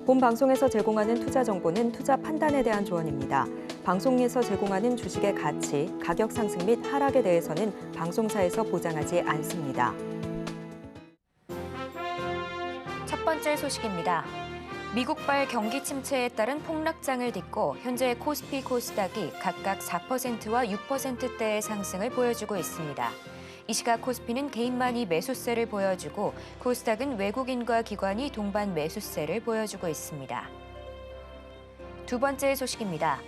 본 방송에서 제공하는 투자 정보는 투자 판단에 대한 조언입니다. 방송에서 제공하는 주식의 가치, 가격 상승 및 하락에 대해서는 방송사에서 보장하지 않습니다. 첫 번째 소식입니다. 미국발 경기 침체에 따른 폭락장을 딛고 현재 코스피, 코스닥이 각각 4%와 6%대의 상승을 보여주고 있습니다. 이 시각 코스피는 개인만이 매수세를 보여주고 코스닥은 외국인과 기관이 동반 매수세를 보여주고 있습니다. 두 번째 소식입니다.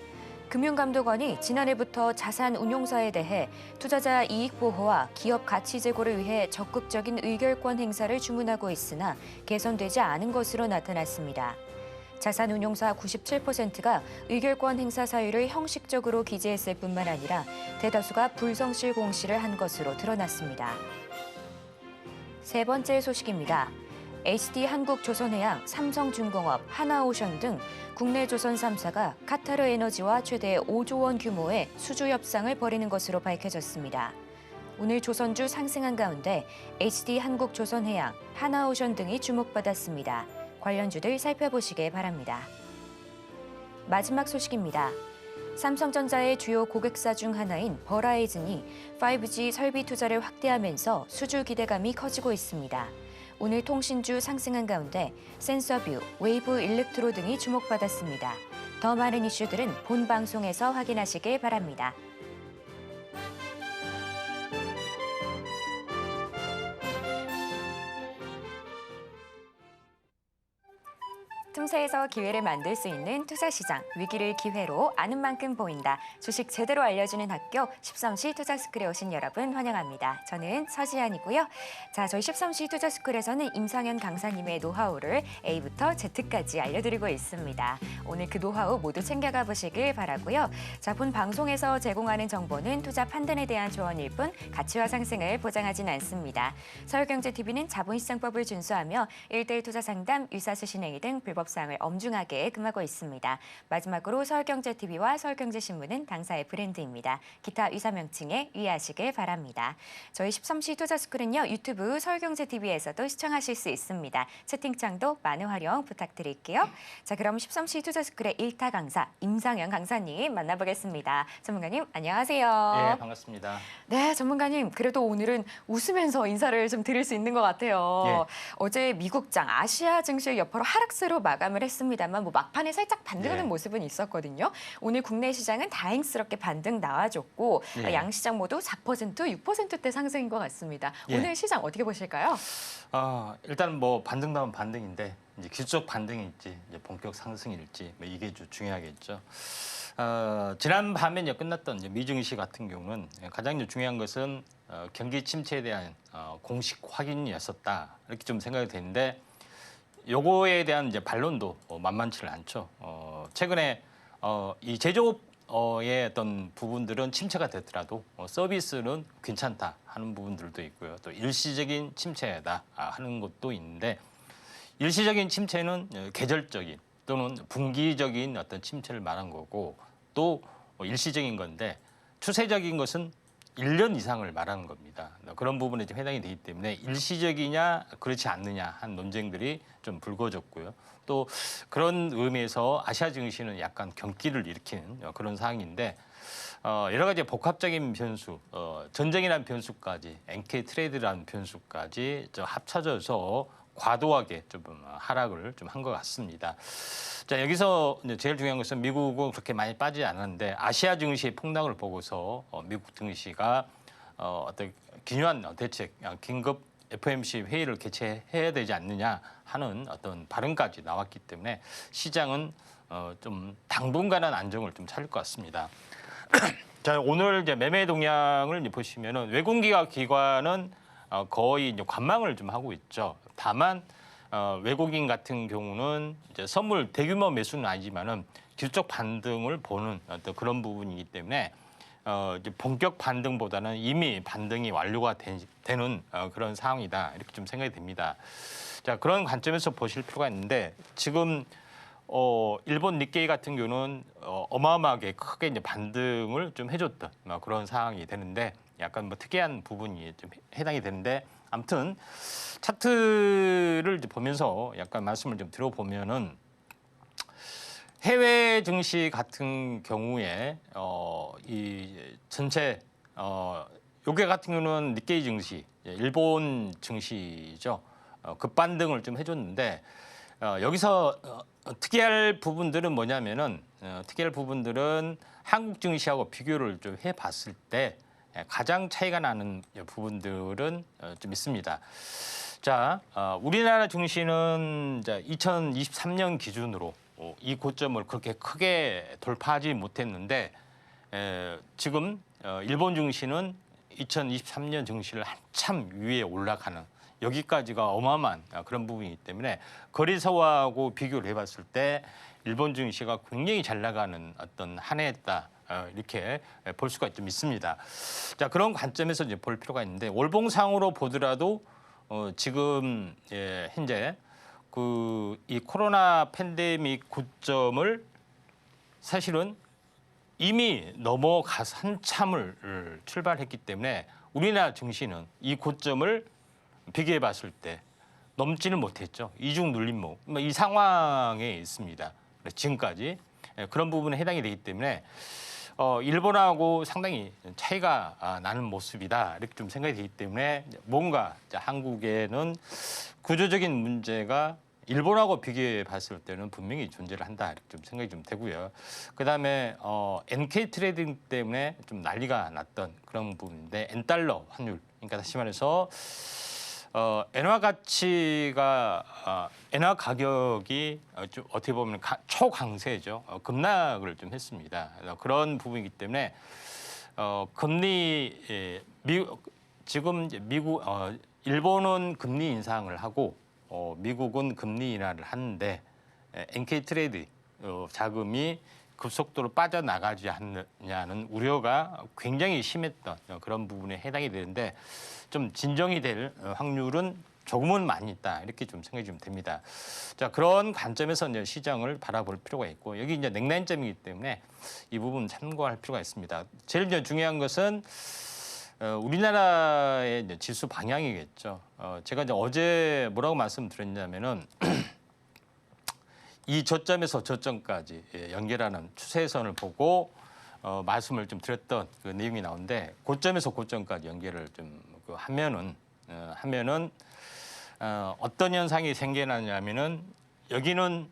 금융감독원이 지난해부터 자산운용사에 대해 투자자 이익 보호와 기업 가치 제고를 위해 적극적인 의결권 행사를 주문하고 있으나 개선되지 않은 것으로 나타났습니다. 자산운용사 97%가 의결권 행사 사유를 형식적으로 기재했을 뿐만 아니라 대다수가 불성실 공시를 한 것으로 드러났습니다. 세 번째 소식입니다. HD 한국조선해양, 삼성중공업, 하나오션 등 국내 조선 3사가 카타르 에너지와 최대 5조 원 규모의 수주 협상을 벌이는 것으로 밝혀졌습니다. 오늘 조선주 상승한 가운데 HD 한국조선해양, 하나오션 등이 주목받았습니다. 관련주들 살펴보시기 바랍니다. 마지막 소식입니다. 삼성전자의 주요 고객사 중 하나인 버라이즌이 5G 설비 투자를 확대하면서 수주 기대감이 커지고 있습니다. 오늘 통신주 상승한 가운데 센서뷰, 웨이브 일렉트로 등이 주목받았습니다. 더 많은 이슈들은 본 방송에서 확인하시길 바랍니다. 틈새에서 기회를 만들 수 있는 투자시장, 위기를 기회로 아는 만큼 보인다. 주식 제대로 알려주는 학교 13시 투자스쿨에 오신 여러분 환영합니다. 저는 서지안이고요. 자, 저희 13시 투자스쿨에서는 임상현 강사님의 노하우를 A부터 Z까지 알려드리고 있습니다. 오늘 그 노하우 모두 챙겨가 보시길 바라고요. 자, 본 방송에서 제공하는 정보는 투자 판단에 대한 조언일 뿐 가치와 상승을 보장하진 않습니다. 서울경제TV는 자본시장법을 준수하며 1:1 투자 상담, 유사수신행위 등 불법 사항을 엄중하게 금하고 있습니다. 마지막으로 서울경제TV와 서울경제신문은 당사의 브랜드입니다. 기타 위사 명칭에 유의하시길 바랍니다. 저희 13시 투자스쿨은요, 유튜브 서울경제TV에서도 시청하실 수 있습니다. 채팅창도 많은 활용 부탁드릴게요. 자, 그럼 13시 투자스쿨의 1타 강사 임상현 강사님 만나보겠습니다. 전문가님 안녕하세요. 네, 반갑습니다. 네, 전문가님 그래도 오늘은 웃으면서 인사를 좀 드릴 수 있는 것 같아요. 예. 어제 미국장 아시아 증시의 여파로 하락세로 마감을 했습니다만 막판에 살짝 반등하는 네. 모습은 있었거든요. 오늘 국내 시장은 다행스럽게 반등 나와줬고 예. 양시장 모두 4%, 6%대 상승인 것 같습니다. 예. 오늘 시장 어떻게 보실까요? 일단 반등 나온 반등인데 이제 기술적 반등일지 이제 본격 상승일지 이게 좀 중요하겠죠. 지난 밤에 이제 끝났던 이제 미증시 같은 경우는 가장 중요한 것은 경기 침체에 대한 공식 확인이었었다 이렇게 좀 생각이 되는데. 요거에 대한 이제 반론도 만만치는 않죠. 최근에 이 제조업의 어떤 부분들은 침체가 됐더라도 서비스는 괜찮다 하는 부분들도 있고요. 또 일시적인 침체다 하는 것도 있는데 일시적인 침체는 계절적인 또는 분기적인 어떤 침체를 말한 거고 또 일시적인 건데 추세적인 것은 1년 이상을 말하는 겁니다. 그런 부분에 좀 해당이 되기 때문에 일시적이냐 그렇지 않느냐 한 논쟁들이 좀 불거졌고요. 또 그런 의미에서 아시아 증시는 약간 경기를 일으키는 그런 상황인데 여러 가지 복합적인 변수, 전쟁이라는 변수까지, NK 트레이드라는 변수까지 합쳐져서 과도하게 좀 하락을 좀 한 것 같습니다. 자, 여기서 이제 제일 중요한 것은 미국은 그렇게 많이 빠지지 않았는데 아시아 증시의 폭락을 보고서 미국 증시가 어떤 기묘한 대책, 긴급 FOMC 회의를 개최해야 되지 않느냐 하는 어떤 발언까지 나왔기 때문에 시장은 좀 당분간은 안정을 좀 찾을 것 같습니다. 자, 오늘 이제 매매 동향을 이제 보시면은 외국기관 기관은 거의 이제 관망을 좀 하고 있죠. 다만 외국인 같은 경우는 이제 선물 대규모 매수는 아니지만은 기술적 반등을 보는 어떤 그런 부분이기 때문에 이제 본격 반등보다는 이미 반등이 완료가 되는 그런 상황이다 이렇게 좀 생각이 됩니다. 자, 그런 관점에서 보실 필요가 있는데 지금 일본 니케이 같은 경우는 어마어마하게 크게 이제 반등을 좀 해줬던 그런 상황이 되는데 약간 특이한 부분이 좀 해당이 되는데 아무튼 차트를 이제 보면서 약간 말씀을 좀 들어보면은 해외 증시 같은 경우에 이 전체 요게 같은 경우는 니케이 증시, 일본 증시죠. 급반등을 좀 해줬는데 여기서 특이할 부분들은 뭐냐면은 특이할 부분들은 한국 증시하고 비교를 좀 해봤을 때 가장 차이가 나는 부분들은 좀 있습니다. 자, 우리나라 증시는 2023년 기준으로 이 고점을 그렇게 크게 돌파하지 못했는데 지금 일본 증시는 2023년 증시를 한참 위에 올라가는 여기까지가 어마어마한 그런 부분이기 때문에 거래소하고 비교를 해봤을 때 일본 증시가 굉장히 잘 나가는 어떤 한 해였다. 이렇게 볼 수가 좀 있습니다. 자, 그런 관점에서 이제 볼 필요가 있는데 월봉상으로 보더라도 지금 현재 이 코로나 팬데믹 고점을 사실은 이미 넘어가서 한참을 출발했기 때문에 우리나라 증시는 이 고점을 비교해 봤을 때 넘지는 못했죠. 이중 눌림목 이 상황에 있습니다. 지금까지 그런 부분에 해당이 되기 때문에 일본하고 상당히 차이가 나는 모습이다 이렇게 좀 생각이 되기 때문에 뭔가 한국에는 구조적인 문제가 일본하고 비교해 봤을 때는 분명히 존재를 한다 이렇게 좀 생각이 좀 되고요. 그다음에 NK 트레이딩 때문에 좀 난리가 났던 그런 부분인데 엔달러 환율 그러니까 다시 말해서 엔화 가치가 엔화 가격이 좀 어떻게 보면 초강세죠. 급락을 좀 했습니다. 그런 부분이기 때문에 금리 지금 이제 일본은 금리 인상을 하고 미국은 금리 인하를 하는데 NK 트레이드 자금이 급속도로 빠져나가지 않느냐는 우려가 굉장히 심했던 그런 부분에 해당이 되는데 좀 진정이 될 확률은 조금은 많이 있다 이렇게 좀 생각이 좀 됩니다. 자, 그런 관점에서 이제 시장을 바라볼 필요가 있고 여기 이제 냉난점이기 때문에 이 부분 참고할 필요가 있습니다. 제일 이제 중요한 것은 우리나라의 이제 지수 방향이겠죠. 제가 이제 어제 뭐라고 말씀드렸냐면은 이 저점에서 저점까지 연결하는 추세선을 보고 말씀을 좀 드렸던 그 내용이 나오는데 고점에서 고점까지 연결을 좀 하면은 어떤 현상이 생겨나냐면은 여기는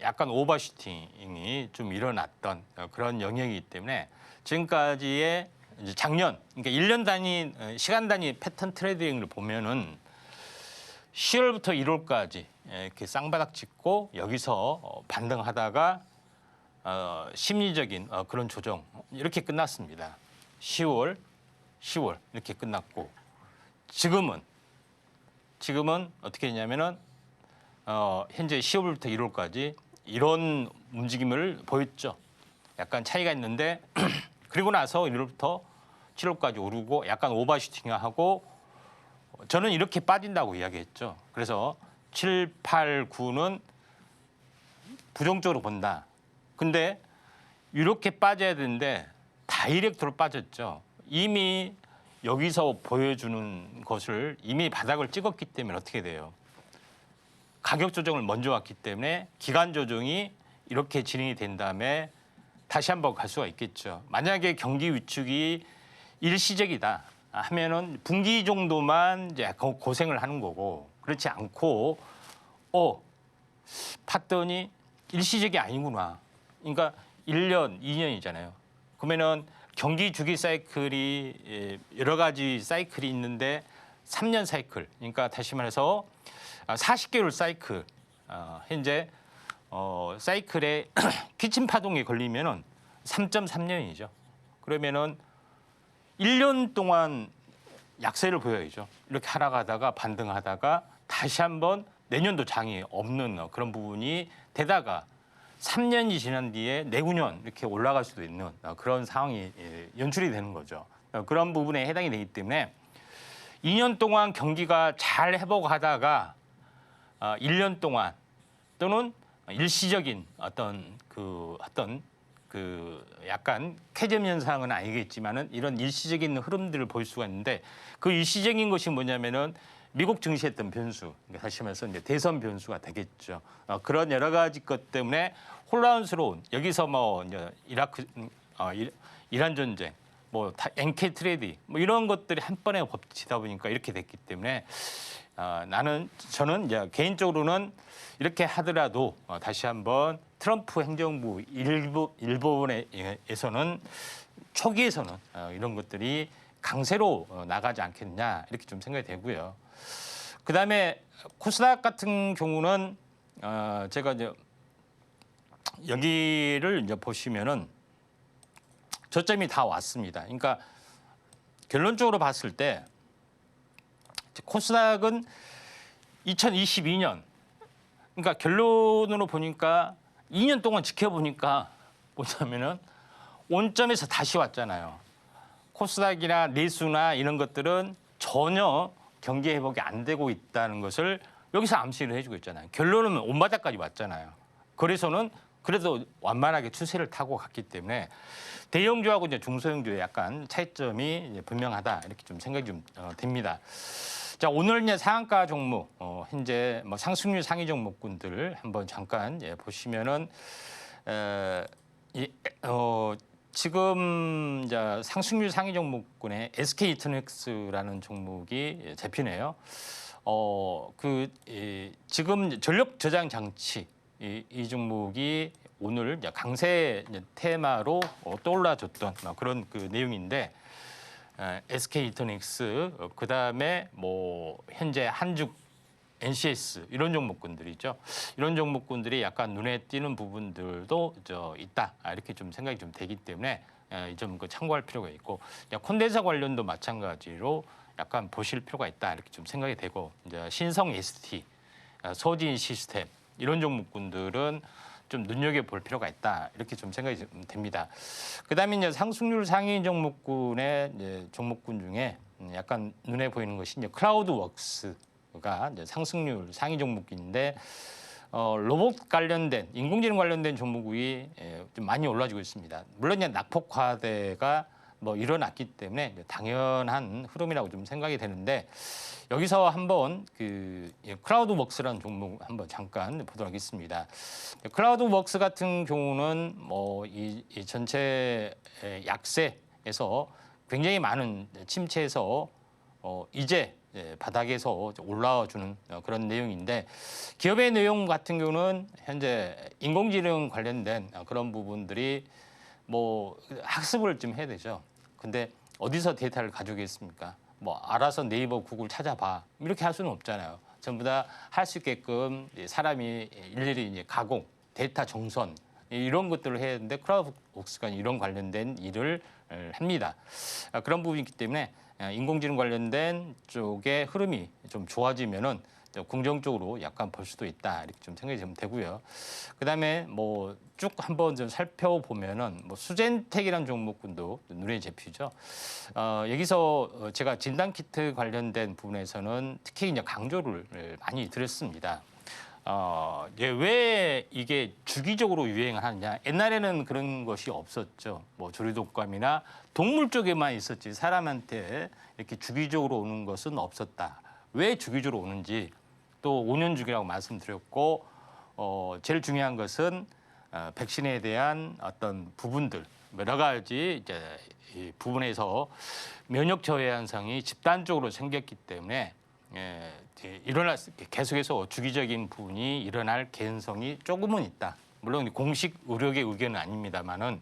약간 오버슈팅이 좀 일어났던 그런 영역이기 때문에 지금까지의 이제 작년 그러니까 1년 단위 시간 단위 패턴 트레이딩을 보면은 10월부터 1월까지 이렇게 쌍바닥 찍고 여기서 반등하다가 심리적인 그런 조정 이렇게 끝났습니다. 10월 이렇게 끝났고 지금은 어떻게 했냐면은 현재 10월부터 1월까지 이런 움직임을 보였죠. 약간 차이가 있는데 그리고 나서 1월부터 7월까지 오르고 약간 오버슈팅하고 저는 이렇게 빠진다고 이야기했죠. 그래서 7, 8, 9는 부정적으로 본다. 근데 이렇게 빠져야 되는데 다이렉트로 빠졌죠. 이미 여기서 보여주는 것을 이미 바닥을 찍었기 때문에 어떻게 돼요? 가격 조정을 먼저 왔기 때문에 기간 조정이 이렇게 진행이 된 다음에 다시 한번 갈 수가 있겠죠. 만약에 경기 위축이 일시적이다 하면은 분기 정도만 이제 고생을 하는 거고 그렇지 않고 봤더니 일시적이 아니구나. 그러니까 1년, 2년이잖아요. 그러면은 경기 주기 사이클이 여러 가지 사이클이 있는데 3년 사이클. 그러니까 다시 말해서 40개월 사이클. 현재 사이클에 기침 파동이 걸리면은 3.3년이죠. 그러면은 1년 동안 약세를 보여야죠. 이렇게 하락하다가 반등하다가 다시 한번 내년도 장이 없는 그런 부분이 되다가 3년이 지난 뒤에 내후년 이렇게 올라갈 수도 있는 그런 상황이 연출이 되는 거죠. 그런 부분에 해당이 되기 때문에 2년 동안 경기가 잘 회복하다가 1년 동안 또는 일시적인 어떤 약간 캐점 현상은 아니겠지만은 이런 일시적인 흐름들을 볼 수가 있는데 그 일시적인 것이 뭐냐면은 미국 증시의 어떤 변수, 다시 말해서 이제 대선 변수가 되겠죠. 그런 여러 가지 것 때문에 혼란스러운 여기서 뭐 이제 이란 전쟁, 뭐 NK 트레이드 뭐 이런 것들이 한 번에 겹치다 보니까 이렇게 됐기 때문에 저는 이제 개인적으로는 이렇게 하더라도 다시 한번 트럼프 행정부 일본에서는 초기에서는 이런 것들이 강세로 나가지 않겠냐 이렇게 좀 생각이 되고요. 그다음에 코스닥 같은 경우는 제가 이제 여기를 이제 보시면은 저점이 다 왔습니다. 그러니까 결론적으로 봤을 때 코스닥은 2022년 그러니까 결론으로 보니까 2년 동안 지켜보니까 뭐냐면은 원점에서 다시 왔잖아요. 코스닥이나 내수나 이런 것들은 전혀 경기 회복이 안 되고 있다는 것을 여기서 암시를 해주고 있잖아요. 결론은 온바닥까지 왔잖아요. 그래서는 그래도 완만하게 추세를 타고 갔기 때문에 대형주하고 이제 중소형주의 약간 차이점이 이제 분명하다 이렇게 좀 생각이 좀 됩니다. 자, 오늘 이제 상한가 종목 현재 뭐 상승률 상위 종목군들 한번 잠깐 보시면은 지금 이제 상승률 상위 종목군에 SK이터넥스라는 종목이 잡히네요. 지금 전력 저장 장치 이 종목이 오늘 이제 강세 테마로 떠올라줬던 그런 그 내용인데 SK이터넥스 그다음에 뭐 현재 한죽 NCS 이런 종목군들이죠. 이런 종목군들이 약간 눈에 띄는 부분들도 있다 이렇게 좀 생각이 좀 되기 때문에 이 점 참고할 필요가 있고 콘덴서 관련도 마찬가지로 약간 보실 필요가 있다 이렇게 좀 생각이 되고 이제 신성 ST, 서진 시스템 이런 종목군들은 좀 눈여겨 볼 필요가 있다 이렇게 좀 생각이 좀 됩니다. 그다음에 이제 상승률 상위 종목군의 이제 종목군 중에 약간 눈에 보이는 것이 이제 클라우드웍스가 이제 상승률 상위 종목인데 로봇 관련된 인공지능 관련된 종목이 좀 많이 올라지고 있습니다. 물론 이제 낙폭과대가 뭐 일어났기 때문에 당연한 흐름이라고 좀 생각이 되는데 여기서 한번 클라우드웍스라는 종목 한번 잠깐 보도록 하겠습니다. 클라우드웍스 같은 경우는 뭐 이 전체 약세에서 굉장히 많은 침체에서 이제 바닥에서 올라와주는 그런 내용인데 기업의 내용 같은 경우는 현재 인공지능 관련된 그런 부분들이 뭐 학습을 좀 해야 되죠. 근데 어디서 데이터를 가져오겠습니까? 뭐 알아서 네이버, 구글 찾아봐 이렇게 할 수는 없잖아요. 전부 다 할 수 있게끔 사람이 일일이 이제 가공, 데이터 정선 이런 것들을 해야 되는데 클라우드웍스가 이런 관련된 일을 합니다. 그런 부분이 있기 때문에 인공지능 관련된 쪽의 흐름이 좀 좋아지면은 긍정적으로 약간 볼 수도 있다 이렇게 좀 생각이 좀 되고요. 그다음에 뭐 쭉 한번 좀 살펴보면은 뭐 수젠텍이라는 종목군도 눈에 잡히죠. 여기서 제가 진단 키트 관련된 부분에서는 특히 이제 강조를 많이 드렸습니다. 왜 이게 주기적으로 유행하느냐? 옛날에는 그런 것이 없었죠. 뭐 조류독감이나 동물 쪽에만 있었지 사람한테 이렇게 주기적으로 오는 것은 없었다. 왜 주기적으로 오는지 또 5년 주기라고 말씀드렸고 제일 중요한 것은 백신에 대한 어떤 부분들 여러 가지 이제 이 부분에서 면역 저해 현상이 집단적으로 생겼기 때문에 계속해서 주기적인 부분이 일어날 개연성이 조금은 있다. 물론 공식 의료계 의견은 아닙니다만은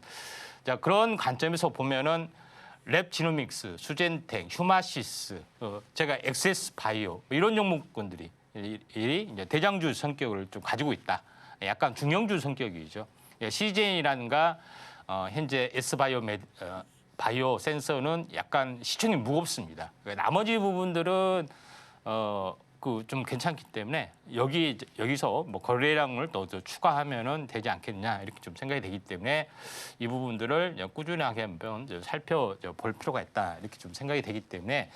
자 그런 관점에서 보면은 랩지노믹스, 수젠텍, 휴마시스, 제가 엑세스 바이오 이런 종목군들이 이제 대장주 성격을 좀 가지고 있다. 약간 중형주 성격이죠. CJ라든가 현재 S바이오 바이오 센서는 약간 시총이 무겁습니다. 나머지 부분들은 좀 괜찮기 때문에 여기서 뭐 거래량을 더 추가하면은 되지 않겠냐 이렇게 좀 생각이 되기 때문에 이 부분들을 꾸준하게 한번 살펴볼 필요가 있다 이렇게 좀 생각이 되기 때문에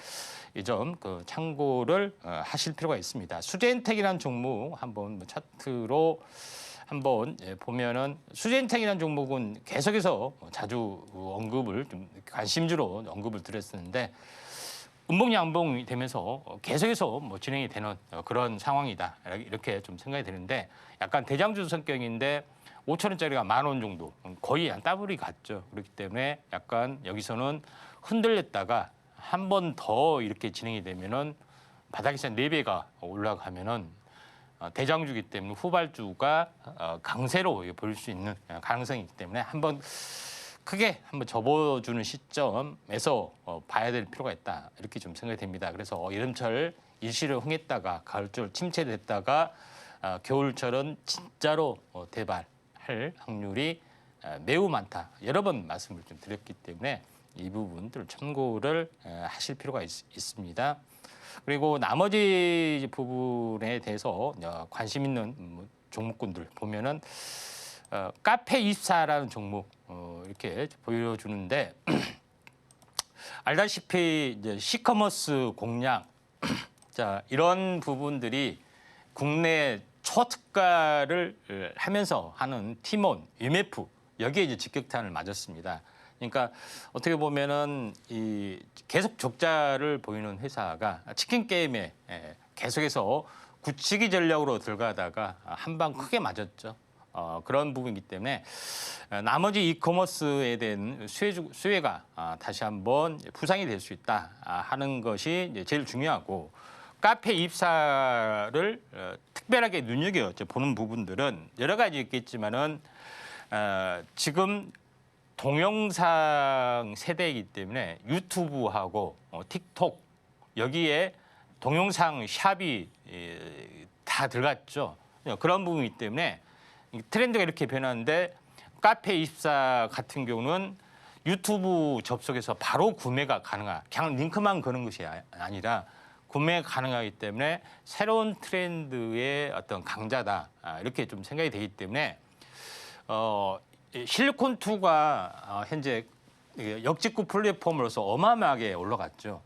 이 점 참고를 하실 필요가 있습니다. 수젠텍이라는 종목 한번 차트로 한번 보면은 수젠텍이라는 종목은 계속해서 자주 언급을 좀 관심주로 언급을 드렸었는데 음봉 양봉이 되면서 계속해서 뭐 진행이 되는 그런 상황이다 이렇게 좀 생각이 드는데 약간 대장주 성격인데 5,000원짜리가 10,000원 정도 거의 한 더블이 갔죠. 그렇기 때문에 약간 여기서는 흔들렸다가 한 번 더 이렇게 진행이 되면은 바닥에서 4배가 올라가면은 대장주기 때문에 후발주가 강세로 보일 수 있는 가능성이 있기 때문에 한번 크게 한번 접어주는 시점에서 봐야 될 필요가 있다 이렇게 좀 생각이 됩니다. 그래서 여름철 일시를 흥했다가 가을철 침체됐다가 겨울철은 진짜로 대발할 확률이 매우 많다. 여러 번 말씀을 좀 드렸기 때문에 이 부분들 참고를 하실 필요가 있습니다. 그리고 나머지 부분에 대해서 관심 있는 종목군들 보면은 카페24라는 종목 이렇게 보여주는데 알다시피 이제 시커머스 공략 자 이런 부분들이 국내 초특가를 하면서 하는 티몬, 유메프 여기에 이제 직격탄을 맞았습니다. 그러니까 어떻게 보면은 이 계속 적자를 보이는 회사가 치킨 게임에 계속해서 굳히기 전략으로 들어가다가 한 방 크게 맞았죠. 그런 부분이기 때문에 나머지 이커머스에 대한 수혜가 다시 한번 부상이 될 수 있다 하는 것이 이제 제일 중요하고 카페 입사를 특별하게 눈여겨 보는 부분들은 여러 가지 있겠지만은 지금 동영상 세대이기 때문에 유튜브하고 틱톡 여기에 동영상 샵이 다 들어갔죠. 그런 부분이기 때문에 트렌드가 이렇게 변하는데 카페24 같은 경우는 유튜브 접속해서 바로 구매가 가능한 그냥 링크만 거는 것이 아니라 구매 가능하기 때문에 새로운 트렌드의 어떤 강자다 이렇게 좀 생각이 되기 때문에 실리콘2가 현재 역직구 플랫폼으로서 어마어마하게 올라갔죠.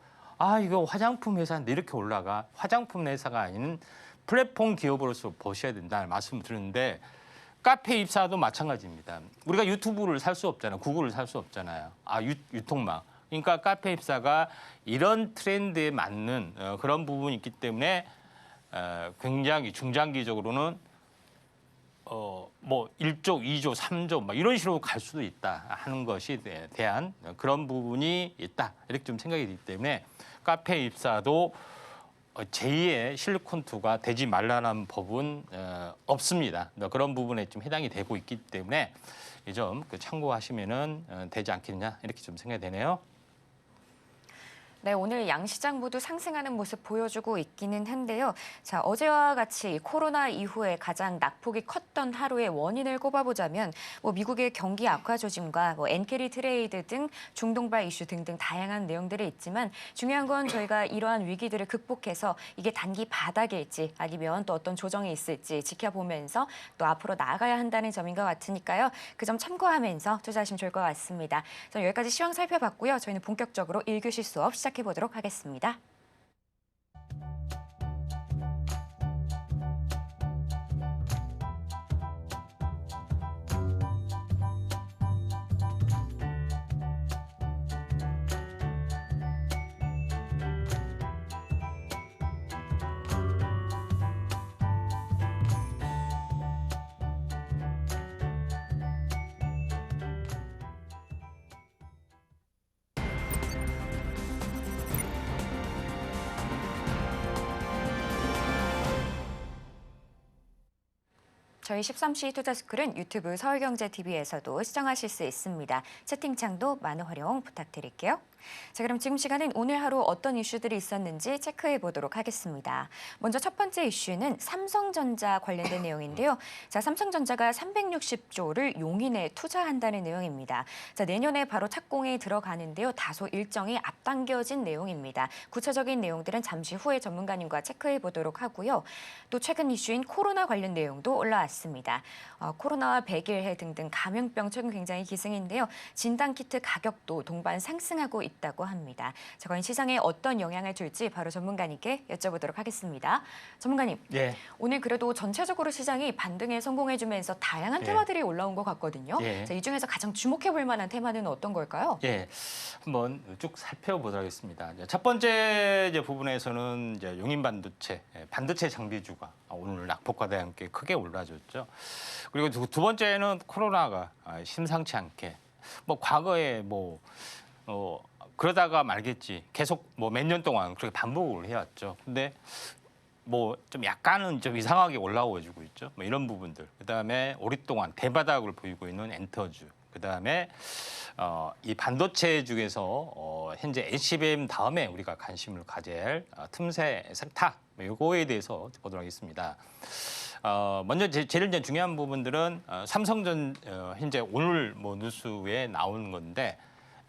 이거 화장품 회사인데 이렇게 올라가 화장품 회사가 아닌 플랫폼 기업으로서 보셔야 된다는 말씀을 드렸는데 카페24도 마찬가지입니다. 우리가 유튜브를 살 수 없잖아요. 구글을 살 수 없잖아요. 유통망. 그러니까 카페24가 이런 트렌드에 맞는 그런 부분이 있기 때문에 굉장히 중장기적으로는 뭐 1조, 2조, 3조 막 이런 식으로 갈 수도 있다 하는 것이 대한 그런 부분이 있다. 이렇게 좀 생각이 되기 때문에 카페24도 제2의 실리콘2가 되지 말라는 법은 없습니다. 그런 부분에 좀 해당이 되고 있기 때문에 이 점 참고하시면은 되지 않겠냐 이렇게 좀 생각이 되네요. 네, 오늘 양시장 모두 상승하는 모습 보여주고 있기는 한데요. 자, 어제와 같이 코로나 이후에 가장 낙폭이 컸던 하루의 원인을 꼽아보자면 미국의 경기 악화 조짐과 엔캐리 트레이드 등 중동발 이슈 등등 다양한 내용들이 있지만 중요한 건 저희가 이러한 위기들을 극복해서 이게 단기 바닥일지 아니면 또 어떤 조정이 있을지 지켜보면서 또 앞으로 나아가야 한다는 점인 것 같으니까요. 그 점 참고하면서 투자하시면 좋을 것 같습니다. 저는 여기까지 시황 살펴봤고요. 저희는 본격적으로 1교시 수업 시작해보도록 하겠습니다. 저희 13시 투자스쿨은 유튜브 서울경제TV에서도 시청하실 수 있습니다. 채팅창도 많은 활용 부탁드릴게요. 자, 그럼 지금 시간은 오늘 하루 어떤 이슈들이 있었는지 체크해 보도록 하겠습니다. 먼저 첫 번째 이슈는 삼성전자 관련된 내용인데요. 자, 삼성전자가 360조를 용인에 투자한다는 내용입니다. 자, 내년에 바로 착공에 들어가는데요. 다소 일정이 앞당겨진 내용입니다. 구체적인 내용들은 잠시 후에 전문가님과 체크해 보도록 하고요. 또 최근 이슈인 코로나 관련 내용도 올라왔습니다. 코로나와 백일해 등등 감염병 최근 굉장히 기승인데요. 진단키트 가격도 동반 상승하고 있다고 합니다. 자, 과연 시장에 어떤 영향을 줄지 바로 전문가님께 여쭤보도록 하겠습니다. 전문가님, 예. 오늘 그래도 전체적으로 시장이 반등에 성공해주면서 다양한 예. 테마들이 올라온 것 같거든요. 예. 자, 이 중에서 가장 주목해볼 만한 테마는 어떤 걸까요? 예, 한번 쭉 살펴보도록 하겠습니다. 이제 첫 번째 이제 부분에서는 이제 용인 반도체, 반도체 장비주가 오늘 낙폭과도 함께 크게 올라졌죠. 그리고 두 번째는 코로나가 심상치 않게 뭐 과거에 그러다가 말겠지 계속 뭐 몇 년 동안 그렇게 반복을 해왔죠. 근데 뭐 좀 약간은 좀 이상하게 올라오고 있죠. 뭐 이런 부분들. 그다음에 오랫동안 대바닥을 보이고 있는 엔터주. 그다음에 이 반도체 중에서 현재 HBM 다음에 우리가 관심을 가질 틈새 섹터 이거에 대해서 보도록 하겠습니다. 먼저 제일 이제 중요한 부분들은 삼성전 현재 오늘 뭐 뉴스에 나오는 건데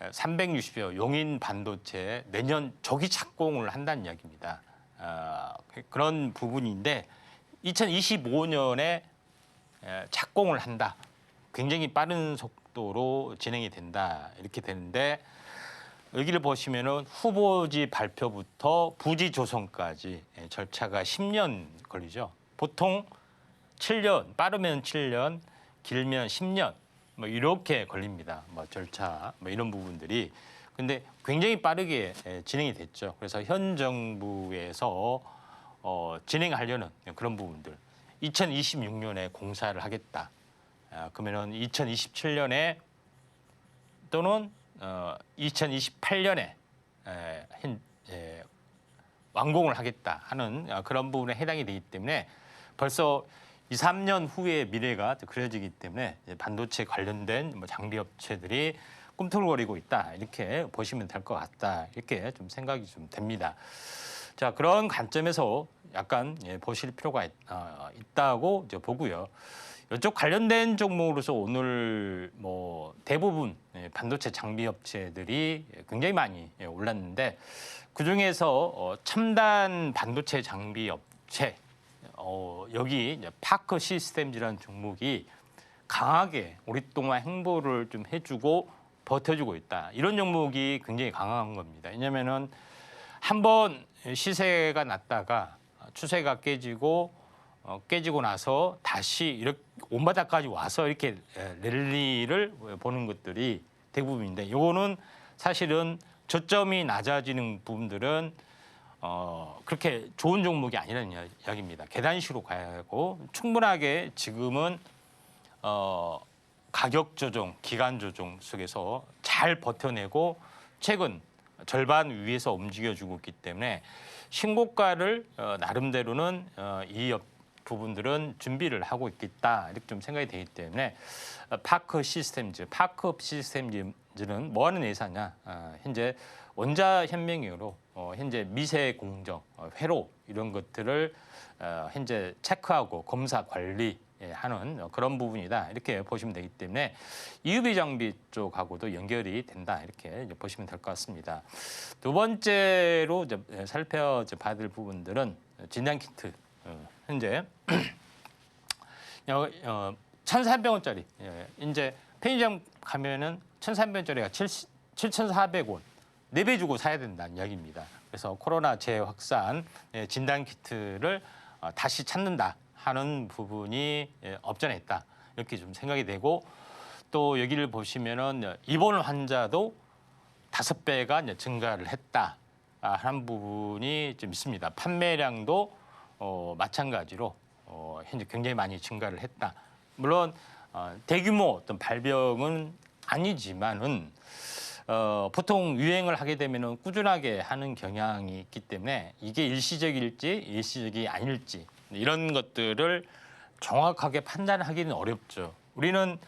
360여 용인 반도체 내년 조기 착공을 한다는 이야기입니다. 그런 부분인데 2025년에 착공을 한다. 굉장히 빠른 속도로 진행이 된다. 이렇게 되는데 여기를 보시면은 후보지 발표부터 부지 조성까지 절차가 10년 걸리죠. 보통 7년, 빠르면 7년, 길면 10년 뭐 이렇게 걸립니다. 뭐 절차 뭐 이런 부분들이. 근데 굉장히 빠르게 진행이 됐죠. 그래서 현 정부에서 진행하려는 그런 부분들. 2026년에 공사를 하겠다. 그러면은 2027년에 또는 2028년에 완공을 하겠다 하는 그런 부분에 해당이 되기 때문에 벌써 2, 3년 후의 미래가 그려지기 때문에 반도체 관련된 장비 업체들이 꿈틀거리고 있다 이렇게 보시면 될 것 같다 이렇게 좀 생각이 좀 됩니다. 자, 그런 관점에서 약간 보실 필요가 있다고 이제 보고요. 이쪽 관련된 종목으로서 오늘 뭐 대부분 반도체 장비 업체들이 굉장히 많이 올랐는데 그 중에서 첨단 반도체 장비 업체 여기 이제 파크 시스템즈라는 종목이 강하게 오랫동안 행보를 좀 해주고 버텨주고 있다. 이런 종목이 굉장히 강한 겁니다. 왜냐하면은 한번 시세가 났다가 추세가 깨지고 나서 다시 이렇게 온바닥까지 와서 이렇게 랠리를 보는 것들이 대부분인데 이거는 사실은 저점이 낮아지는 부분들은 그렇게 좋은 종목이 아니라는 이야기입니다. 계단식으로 가야 하고 충분하게 지금은 가격 조정, 기간 조정 속에서 잘 버텨내고 최근 절반 위에서 움직여주고 있기 때문에 신고가를 나름대로는 이 부분들은 준비를 하고 있겠다 이렇게 좀 생각이 되기 때문에 파크 시스템즈는 뭐 하는 회사냐? 현재 원자 현명으로 현재 미세 공정, 회로 이런 것들을 현재 체크하고 검사 관리하는 그런 부분이다 이렇게 보시면 되기 때문에 EUV 장비 쪽하고도 연결이 된다 이렇게 보시면 될 것 같습니다. 두 번째로 이제 살펴봐야 될 부분들은 진단 키트 현재 1,300원짜리 이제 편의점 가면은 1,300원짜리가 7,400원 4배 주고 사야 된다는 이야기입니다. 그래서 코로나 재확산 진단 키트를 다시 찾는다 하는 부분이 없잖아 이렇게 좀 생각이 되고 또 여기를 보시면은 입원 환자도 5배가 증가를 했다 하는 부분이 좀 있습니다. 판매량도 마찬가지로 현재 굉장히 많이 증가를 했다. 물론 대규모 어떤 발병은 아니지만은 보통 유행을 하게 되면은 꾸준하게 하는 경향이 있기 때문에 이게 일시적일지 일시적이 아닐지 이런 것들을 정확하게 판단하기는 어렵죠. 우리는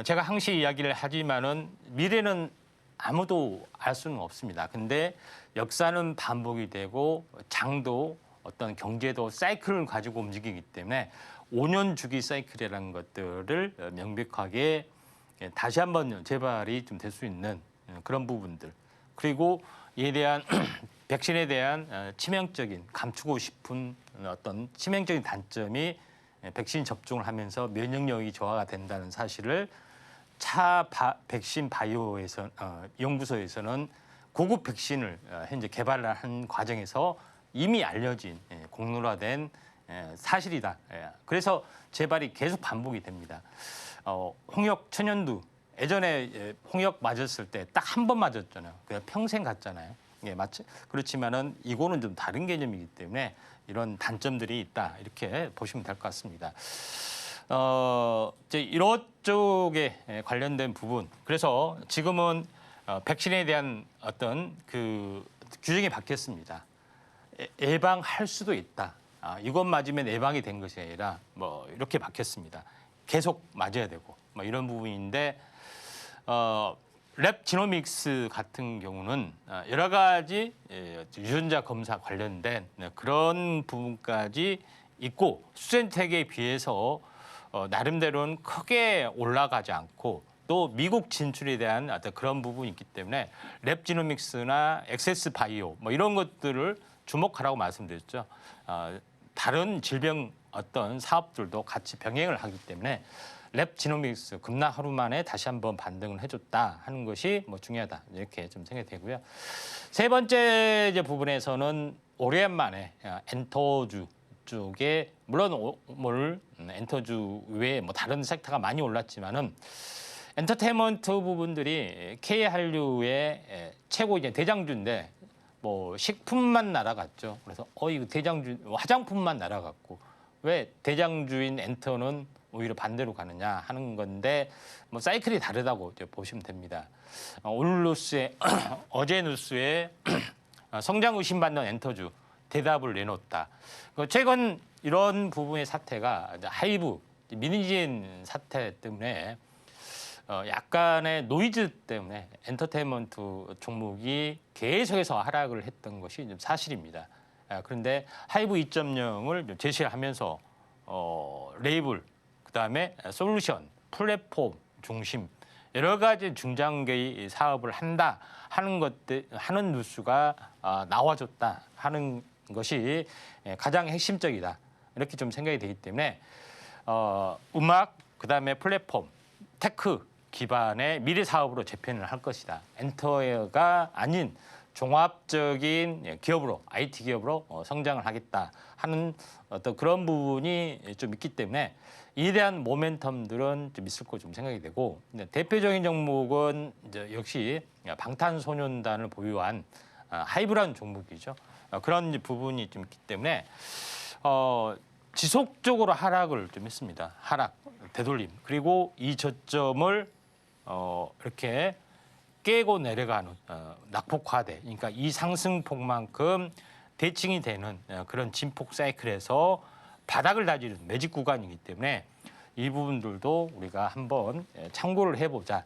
제가 항시 이야기를 하지만은 미래는 아무도 알 수는 없습니다. 근데 역사는 반복이 되고 장도 어떤 경제도 사이클을 가지고 움직이기 때문에 5년 주기 사이클이라는 것들을 명백하게 다시 한번 재발이 좀 될 수 있는 그런 부분들 그리고 이에 대한 백신에 대한 치명적인 감추고 싶은 어떤 치명적인 단점이 백신 접종을 하면서 면역력이 저하가 된다는 사실을 백신 바이오 연구소에서는 고급 백신을 현재 개발한 과정에서 이미 알려진 공론화된 사실이다. 그래서 재발이 계속 반복이 됩니다. 홍역 천연두 예전에 홍역 맞았을 때 딱 한 번 맞았잖아요. 그냥 평생 갔잖아요. 예, 맞죠? 그렇지만은 이거는 좀 다른 개념이기 때문에 이런 단점들이 있다 이렇게 보시면 될 것 같습니다. 이제 이런 쪽에 관련된 부분. 그래서 지금은 백신에 대한 어떤 그 규정이 바뀌었습니다. 예방할 수도 있다. 이것 맞으면 예방이 된 것이 아니라 뭐 이렇게 바뀌었습니다. 계속 맞아야 되고 뭐 이런 부분인데 랩 지노믹스 같은 경우는 여러 가지 유전자 검사 관련된 그런 부분까지 있고 수zen텍에 비해서 나름대로는 크게 올라가지 않고 또 미국 진출에 대한 어떤 그런 부분이 있기 때문에 랩 지노믹스나 엑세스 바이오 뭐 이런 것들을 주목하라고 말씀드렸죠. 다른 질병 어떤 사업들도 같이 병행을 하기 때문에 랩 지노믹스 급락 하루 만에 다시 한번 반등을 해줬다 하는 것이 뭐 중요하다 이렇게 좀 생각이 되고요. 세 번째 이제 부분에서는 오랜만에 엔터주 쪽에 물론 엔터주 외에 뭐 다른 섹터가 많이 올랐지만은 엔터테인먼트 부분들이 K 한류의 최고 이제 대장주인데 뭐 식품만 날아갔죠. 그래서 이거 대장주 화장품만 날아갔고 왜 대장주인 엔터는 오히려 반대로 가느냐 하는 건데 뭐 사이클이 다르다고 이제 보시면 됩니다. 오늘 뉴스에 어제 뉴스에 성장 의심받는 엔터주 대답을 내놓았다. 최근 이런 부분의 사태가 하이브 미니진 사태 때문에 약간의 노이즈 때문에 엔터테인먼트 종목이 계속해서 하락을 했던 것이 좀 사실입니다. 그런데 하이브 2.0을 제시하면서 레이블, 그다음에 솔루션, 플랫폼 중심 여러 가지 중장기 사업을 한다 하는 하는 뉴스가 나와줬다 하는 것이 가장 핵심적이다 이렇게 좀 생각이 되기 때문에 음악, 그다음에 플랫폼, 테크 기반의 미래 사업으로 재편을 할 것이다. 엔터가 아닌 종합적인 기업으로 IT 기업으로 성장을 하겠다 하는 어떤 그런 부분이 좀 있기 때문에 이에 대한 모멘텀들은 좀 있을 거 좀 생각이 되고 대표적인 종목은 이제 역시 방탄소년단을 보유한 하이브라는 종목이죠. 그런 부분이 좀 있기 때문에 지속적으로 하락을 좀 했습니다. 하락, 되돌림. 그리고 이 저점을 이렇게 깨고 내려가는 낙폭화돼. 그러니까 이 상승폭만큼 대칭이 되는 그런 진폭 사이클에서 바닥을 다지는 매직 구간이기 때문에 이 부분들도 우리가 한번 참고를 해보자.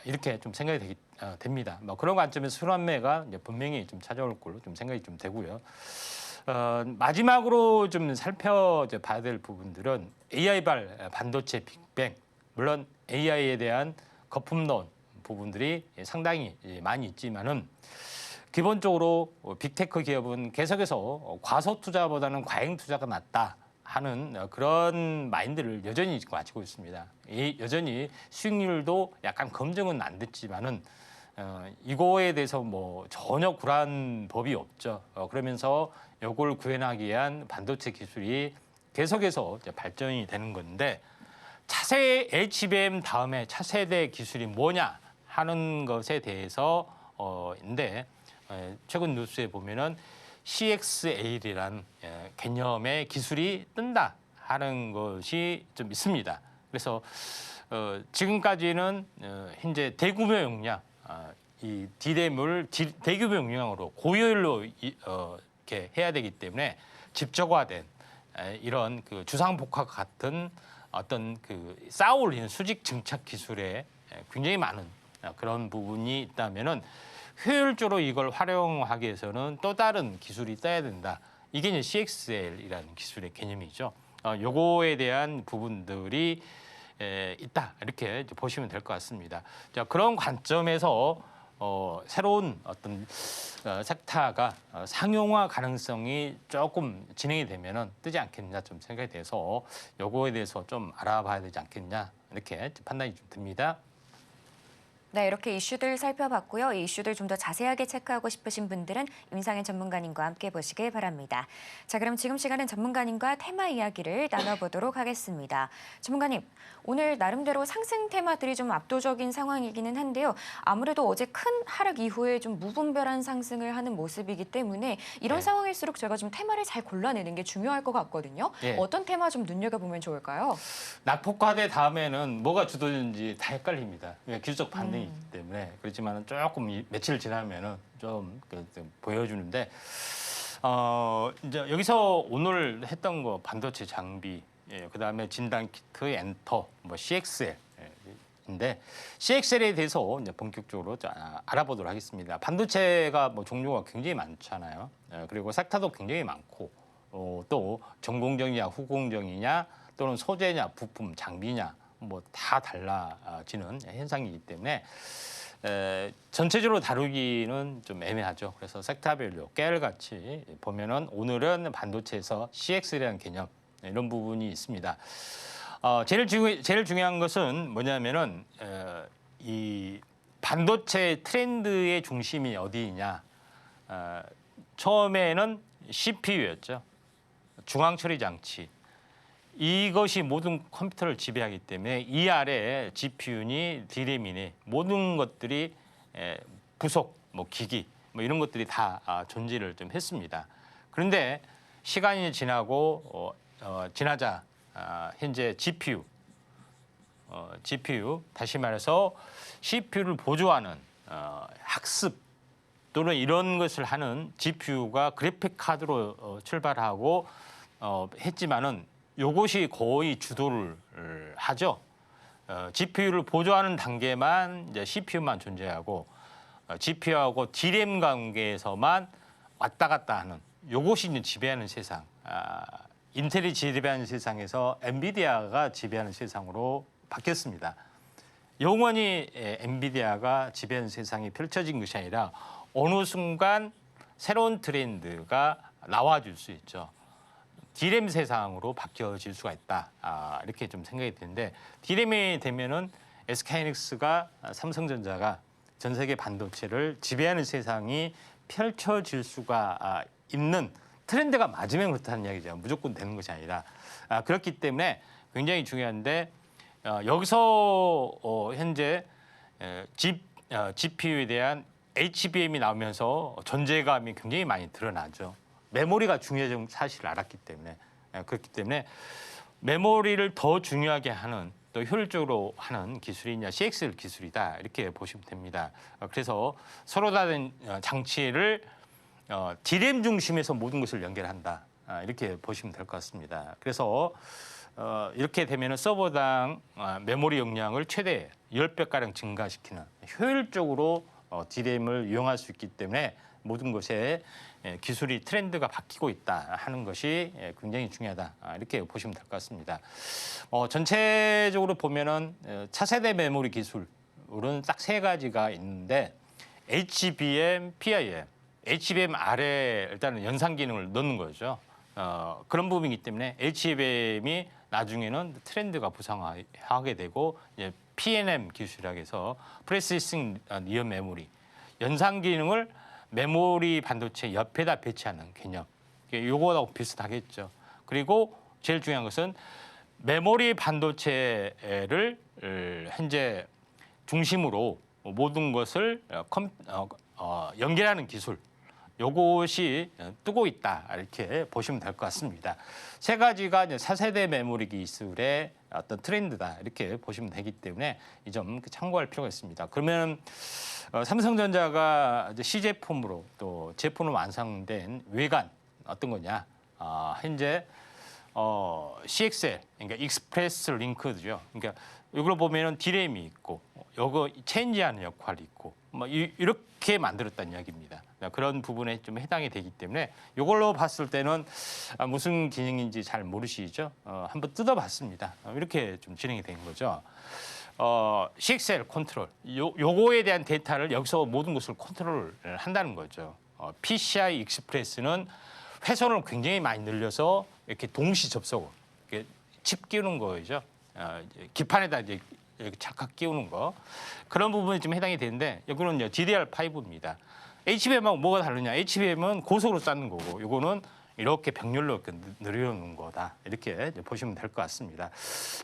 이렇게 좀 생각이 됩니다. 뭐 그런 관점에서 순환매가 분명히 좀 찾아올 걸로 좀 생각이 좀 되고요. 마지막으로 좀 살펴봐야 될 부분들은 AI발 반도체 빅뱅, 물론 AI에 대한 거품론 부분들이 상당히 많이 있지만은 기본적으로 빅테크 기업은 계속해서 과소 투자보다는 과잉 투자가 낫다 하는 그런 마인드를 여전히 가지고 있습니다. 여전히 수익률도 약간 검증은 안 됐지만은 이거에 대해서 뭐 전혀 굴한 법이 없죠. 그러면서 이걸 구현하기 위한 반도체 기술이 계속해서 이제 발전이 되는 건데 차세 HBM 다음에 차세대 기술이 뭐냐 하는 것에 대해서 인데 최근 뉴스에 보면은 CXAL이라는 개념의 기술이 뜬다 하는 것이 좀 있습니다. 그래서 지금까지는 현재 대규모 용량 이 D램을 대규모 용량으로 고효율로 이렇게 해야 되기 때문에 집적화된 이런 그 주상복합 같은 어떤 그 쌓아 올리는 수직 증착 기술에 굉장히 많은 그런 부분이 있다면은 효율적으로 이걸 활용하기 위해서는 또 다른 기술이 떠야 된다. 이게 이제 CXL이라는 기술의 개념이죠. 요거에 대한 부분들이 있다. 이렇게 보시면 될 것 같습니다. 자, 그런 관점에서 새로운 어떤 섹터가 상용화 가능성이 조금 진행이 되면은 뜨지 않겠냐 좀 생각이 돼서 요거에 대해서 좀 알아봐야 되지 않겠냐 이렇게 판단이 좀 듭니다. 네, 이렇게 이슈들 살펴봤고요. 이 이슈들 좀 더 자세하게 체크하고 싶으신 분들은 임상현 전문가님과 함께 보시길 바랍니다. 자, 그럼 지금 시간은 전문가님과 테마 이야기를 나눠보도록 하겠습니다. 전문가님, 오늘 나름대로 상승 테마들이 좀 압도적인 상황이기는 한데요. 아무래도 어제 큰 하락 이후에 좀 무분별한 상승을 하는 모습이기 때문에 이런 네. 상황일수록 제가 좀 테마를 잘 골라내는 게 중요할 것 같거든요. 네. 어떤 테마 좀 눈여겨보면 좋을까요? 낙폭과대 다음에는 뭐가 주도되는지 다 헷갈립니다. 기술적 반등이 있기 때문에. 그렇지만 조금 며칠 지나면은 좀 보여주는데, 이제 여기서 오늘 했던 거 반도체 장비, 그다음에 진단 키트, 엔터, 뭐 CXL. 인데 CXL에 대해서 이제 본격적으로 알아보도록 하겠습니다. 반도체가 뭐 종류가 굉장히 많잖아요. 그리고 섹터도 굉장히 많고, 또 전공정이냐 후공정이냐 또는 소재냐 부품 장비냐 뭐 다 달라지는 현상이기 때문에 전체적으로 다루기는 좀 애매하죠. 그래서 섹터별로 깨알같이 보면은 오늘은 반도체에서 CXL이라는 개념 이런 부분이 있습니다. 제일 중요한 것은 뭐냐면은 이 반도체 트렌드의 중심이 어디냐. 처음에는 CPU였죠. 중앙 처리 장치. 이것이 모든 컴퓨터를 지배하기 때문에 이 아래에 GPU니 DRAM이니 모든 것들이 부속, 뭐 기기, 뭐 이런 것들이 다 존재를 좀 했습니다. 그런데 시간이 지나고 지나자 현재 GPU 다시 말해서 CPU를 보조하는 학습 또는 이런 것을 하는 GPU가 그래픽 카드로 출발하고 했지만은 요것이 거의 주도를 하죠. GPU를 보조하는 단계만 이제 CPU만 존재하고 GPU하고 DRAM 관계에서만 왔다 갔다 하는 요것이 이제 지배하는 세상. 인텔이 지배하는 세상에서 엔비디아가 지배하는 세상으로 바뀌었습니다. 영원히 엔비디아가 지배하는 세상이 펼쳐진 것이 아니라 어느 순간 새로운 트렌드가 나와줄 수 있죠. DRAM 세상으로 바뀌어질 수가 있다. 이렇게 좀 생각이 드는데 DRAM이 되면은 SK하이닉스가 삼성전자가 전 세계 반도체를 지배하는 세상이 펼쳐질 수가 있는 트렌드가 맞으면 그렇다는 이야기죠. 무조건 되는 것이 아니라 그렇기 때문에 굉장히 중요한데 여기서 현재 GPU에 대한 HBM이 나오면서 존재감이 굉장히 많이 드러나죠. 메모리가 중요한 사실을 알았기 때문에 그렇기 때문에 메모리를 더 중요하게 하는 또 효율적으로 하는 기술이냐 CXL 기술이다 이렇게 보시면 됩니다. 그래서 서로 다른 장치를 DRAM 중심에서 모든 것을 연결한다 이렇게 보시면 될 것 같습니다. 그래서 이렇게 되면 서버당 메모리 용량을 최대 10배가량 증가시키는 효율적으로 DRAM을 이용할 수 있기 때문에 모든 것에 기술이 트렌드가 바뀌고 있다 하는 것이 굉장히 중요하다 이렇게 보시면 될 것 같습니다. 전체적으로 보면은 차세대 메모리 기술은 딱 세 가지가 있는데 HBM, PIM, HBM 아래 일단은 연산 기능을 넣는 거죠. 그런 부분이기 때문에 HBM이 나중에는 트렌드가 부상하게 되고 이제 PNM 기술이라고 해서 프로세싱 니어 메모리 연산 기능을 메모리 반도체 옆에다 배치하는 개념. 요거하고 비슷하겠죠. 그리고 제일 중요한 것은 메모리 반도체를 현재 중심으로 모든 것을 연결하는 기술. 요것이 뜨고 있다 이렇게 보시면 될 것 같습니다. 세 가지가 이제 4세대 메모리 기술의 어떤 트렌드다 이렇게 보시면 되기 때문에 이 점 참고할 필요가 있습니다. 그러면 삼성전자가 이제 시제품으로 또 제품으로 완성된 외관 어떤 거냐? 현재 CXL 그러니까 익스프레스 링크드죠. 그러니까 이걸 보면은 DRAM이 있고 요거 체인지하는 역할이 있고 뭐 이렇게 만들었다는 이야기입니다. 그런 부분에 좀 해당이 되기 때문에 이걸로 봤을 때는 무슨 기능인지 잘 모르시죠? 한번 뜯어봤습니다. 이렇게 좀 진행이 된 거죠. CXL 컨트롤 요거에 대한 데이터를 여기서 모든 것을 컨트롤을 한다는 거죠. PCI 익스프레스는 회선을 굉장히 많이 늘려서 이렇게 동시 접속을 이렇게 칩 끼우는 거죠. 기판에다 이제 이렇게 착각 끼우는 거 그런 부분이 좀 해당이 되는데 여기는 DDR5입니다. HBM하고 뭐가 다르냐? HBM은 고속으로 쌓는 거고 이거는 이렇게 병렬로 이렇게 늘려놓는 거다. 이렇게 보시면 될 것 같습니다.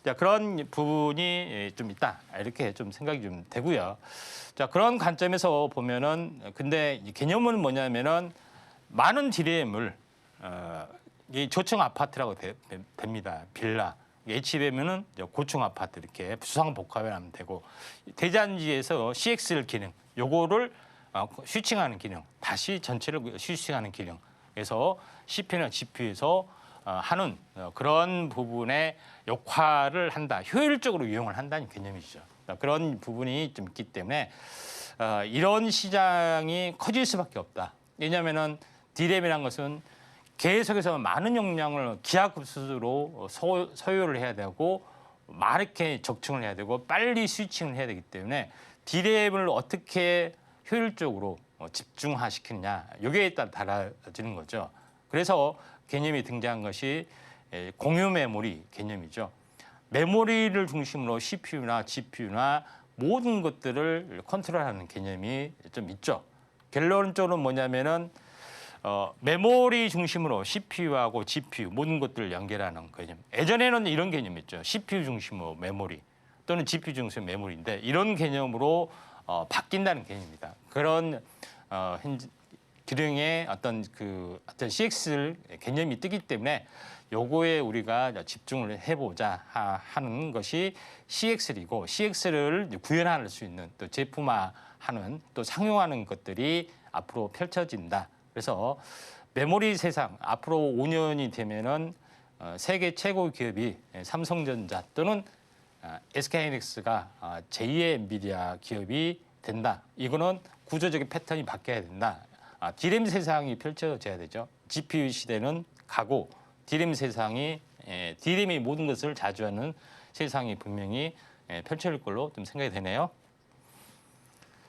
자, 그런 부분이 좀 있다. 이렇게 좀 생각이 좀 되고요. 자, 그런 관점에서 보면은 근데 이 개념은 뭐냐면은 많은 DRAM을 이 저층 아파트라고 됩니다. 빌라. HBM은 고층 아파트 이렇게 수상 복합하면 되고 대잔지에서 CXL 기능 요거를 스위칭하는 기능, 다시 전체를 스위칭하는 기능. 그래서 CPU나 GPU에서 하는 그런 부분의 역할을 한다. 효율적으로 이용을 한다는 개념이죠. 그런 부분이 좀 있기 때문에 이런 시장이 커질 수밖에 없다. 왜냐하면은 DRAM이라는 것은 계속해서 많은 용량을 기하급수로 소요를 해야 되고 많게 적층을 해야 되고 빨리 스위칭을 해야 되기 때문에 DRAM을 어떻게 효율적으로 집중화시키느냐 여기에 따라 달라지는 거죠. 그래서 개념이 등장한 것이 공유 메모리 개념이죠. 메모리를 중심으로 CPU나 GPU나 모든 것들을 컨트롤하는 개념이 좀 있죠. 결론적으로 뭐냐면은 메모리 중심으로 CPU하고 GPU 모든 것들을 연결하는 개념. 예전에는 이런 개념이었죠. CPU 중심으로 메모리 또는 GPU 중심 메모리인데 이런 개념으로 바뀐다는 개념입니다. 그런 기능의 어떤 CX 개념이 뜨기 때문에 요거에 우리가 집중을 해보자 하는 것이 CX이고 CX를 구현할 수 있는 또 제품화하는 또 상용하는 것들이 앞으로 펼쳐진다. 그래서 메모리 세상 앞으로 5년이 되면은 세계 최고 기업이 삼성전자 또는 SK하이닉스가 제2의 엔비디아 기업이 된다. 이거는 구조적인 패턴이 바뀌어야 된다. DRAM 세상이 펼쳐져야 되죠. GPU 시대는 가고 DRAM 세상이 DRAM이 모든 것을 자주하는 세상이 분명히 펼쳐질 걸로 좀 생각이 되네요.